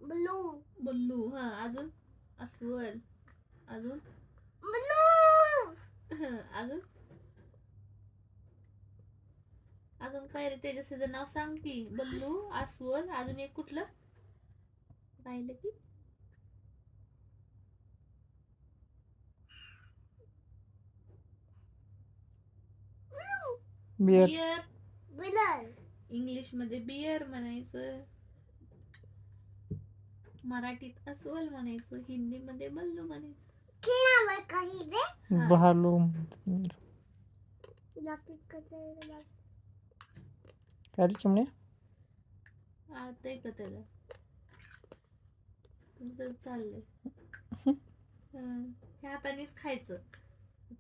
Blue बल्लू. हा, अजून अस्वल. अजून ब्लू अजून अजून काय रे त्याचं नाव सांग की. बल्लू, अस्वल, अजून एक कुठलं राहिलं की. बियर. बियर. बिलर इंग्लिश मध्ये बियर म्हणायचं, मराठीत अस्वल म्हणायचं, हिंदी मध्ये बल्लू म्हणायचं. खेळावर काही दे हा. भालू. बाकी कसं काय रे चिमणे? आळतंय का त्याला? तुझं चाललंय. ह्या हातानेच खायचं,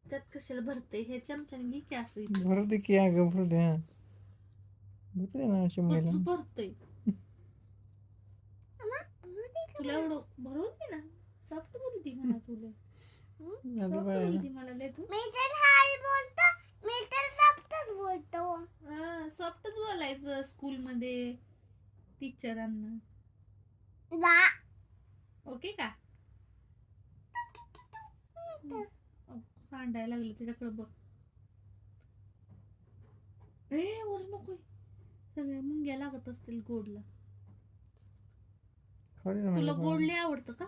त्यात कशाला भरते? हे चमच्याने घे की असं इथं. भरू दे की अगं, भरू दे. भरू दे ना चिमण्याला. गच्च भरतय. तुला एवढं भरून दे ना. सॉफ्ट बोलती म्हणा तुला. अरे सॉफ्ट बाळा. बोलती मला लय तू. मी तर हाय बोलतो, मी तर सॉफ्टच बोलतो. हा, सॉफ्टच बोलायचं स्कूल मध्ये टीचरांना. बा ओके का? सांडायला लागलं त्याच्याकडे बघ. वर नकोय. सगळ्या मुंग्या लागत असतील गोडला. खाऊ दे ना तुला मला गोड बाळा. लय आवडतं का?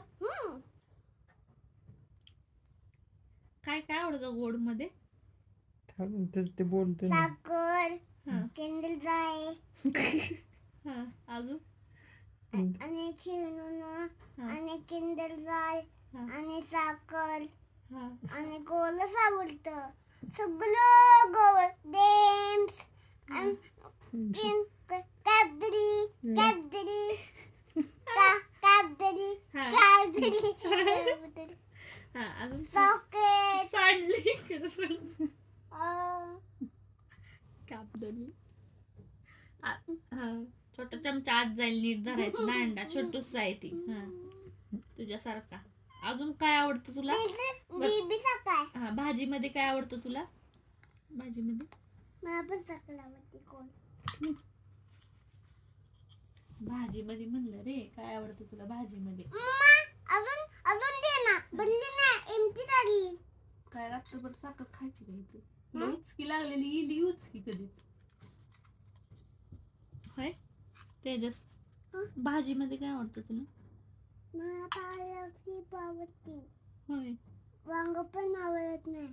काय काय आवडतं गोड मध्ये? खाऊ दे, तेच ते बोलते ना. साखर हा. कॅन्डल जाय हा, अजून आणि खेळून हा. आणि कॅन्डल जाय हा. आणि साखर हा. आणि गोलच आवडतं. सगळं गोल गेम्स आणि कॅडबरी कॅडबरी कॅडबरी हा. कॅडबरी हा, अजून चॉकलेट सांडली इकडं. कापदनी. हा, छोटा चमचा आत जाईल, नीट धरायचं. दांडा छोटूसा आहे ती. हा, तुझ्यासारखा. अजून काय आवडतं तुला? बीबी साखर हा, भाजीमध्ये काय आवडतं तुला? भाजीमध्ये मला पण साखर आवडते. कोण भाजीमध्ये म्हणलं रे, काय आवडतं तुला भाजीमध्ये? अजून अजून दे ना. बनली ना, एमटी झाली. काय रात्रभर साखर खायची का इथे? तुला उचकी लागलेली इली उचकी कधीच. होय तेजस, भाजीमध्ये काय आवडतं तुला? मला पालकची आवडते. होय. वांग पण आवडत नाही.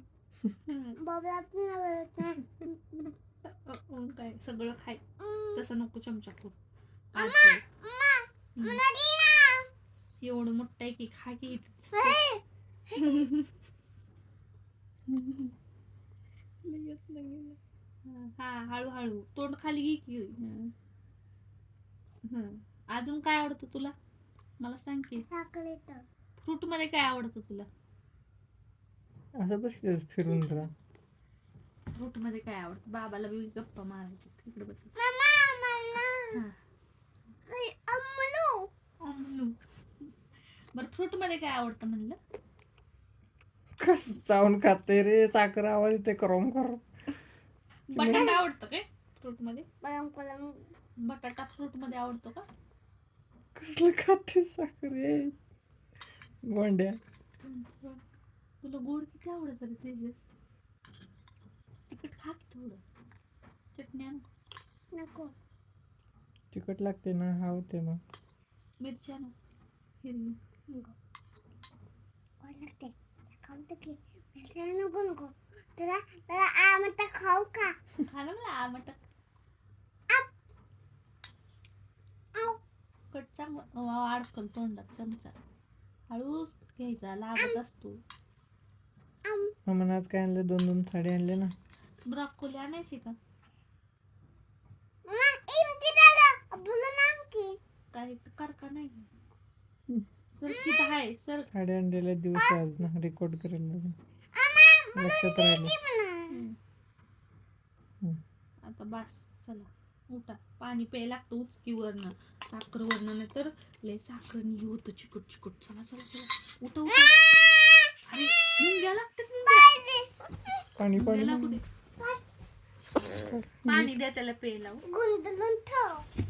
बाबला पण आवडत नाही. काय सगळं खाय, तसं नको चमचा खूप. मला दे ना. एवढं मोठं आहे की खा की. हा, हळूहळू तोंड खाली घे की. अजून काय आवडतं तुला? मला सांग की. चॉकलेट फ्रूट मध्ये काय आवडतं तुला? असं बस फिरून जरा. फ्रूट मध्ये काय आवडतं? बाबाला बी गप्पा मारायची, तिकडे बस. बरं, फ्रूट मध्ये काय आवडतं म्हणलं? कसं चावून खाते रे, साखर आवाज येते करून करून. बटाटा आवडतं काय फ्रूट मध्ये? बरं कलम बटाटा फ्रूट मध्ये आवडतो का? कसलं खाते साखर रे गोंड्या. तुला गोड किती आवडत रे तेजस? तिखट खा की थोडं. चटणी आण. नको. तिखट लागते ना, हा होते मग. मिरची आण हिरवी. नको. कोण लागते? खाऊ दे की. मिरच्या नको नको. तुला तुला आमट खाऊ का? खा ना मला आमट. कटचा अडकल तोंडात चमचा. हळूच घ्यायचा, लागत असतो. मग आज काय आणलं? 2-2 साडी आणले ना. ब्रॉकोली आणायची का? काय कर का नाही? सर किती आहे सर? साडी आणलेल्या दिवस आज ना रेकॉर्ड करायला लागेल. लक्षात राहिलं. आता बस, चला उठा. पाणी प्यायला लागतं उचकीवरनं, साखरवरनं, नाही तर लय साखरनी हे होतं चिकट चिकट. चला चला चला, उठा उठा. अरे मुंग्या लागतात, मुंग्या. पाणी मुंग्या पाणी लागू दे. पाणी द्या त्याला प्यायला. गुंतलून ठेव.